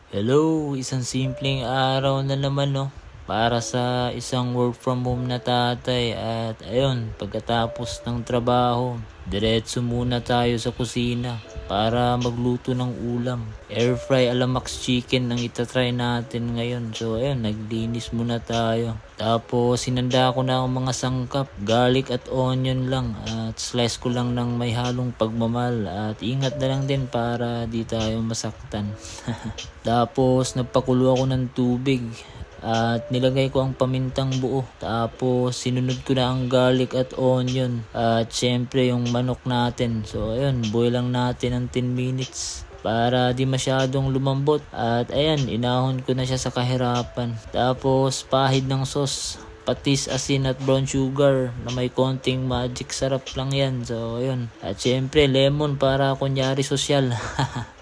Hello, isang simpleng araw na naman no para sa isang work from home na tatay at ayun, pagkatapos ng trabaho, diretso muna tayo sa kusina para magluto ng ulam. Air fry alamax chicken ang itatry natin ngayon. So ayun, naglinis muna tayo. Tapos sinanda ko na ang mga sangkap, garlic at onion lang at slice ko lang ng may halong pagmamahal at ingat na lang din para di tayo masaktan. Tapos nagpakulo ako ng tubig at nilagay ko ang pamintang buo. Tapos sinunod ko na ang garlic at onion at syempre yung manok natin. So ayun, boil lang natin ng 10 minutes para di masyadong lumambot. At ayan, inahon ko na siya sa kahirapan. Tapos pahid ng sauce, patis, asin at brown sugar na may konting magic sarap lang yan. So ayun, at syempre lemon para kunyari sosyal.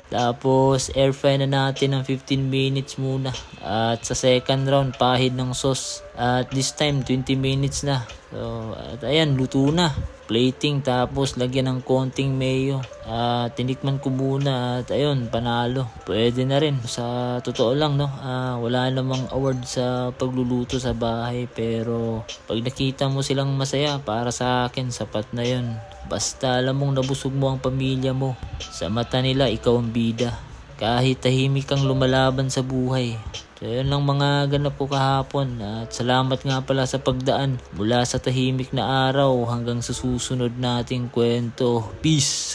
Tapos air fry na natin ng 15 minutes muna. At sa second round, pahid ng sauce. At this time 20 minutes na. So at ayan, luto na. Plating tapos lagyan ng konting mayo. At tinikman ko muna at ayun, panalo. Pwede na rin. Sa totoo lang no, wala namang award sa pagluluto sa bahay. Pero pag nakita mo silang masaya, para sa akin sapat na yun. Basta alam mong nabusog mo ang pamilya mo. Sa mata nila, ikaw ang bida. Kahit tahimik kang lumalaban sa buhay. So yun lang mga ganap ko kahapon. At salamat nga pala sa pagdaan. Mula sa tahimik na araw hanggang sa susunod nating kwento. Peace!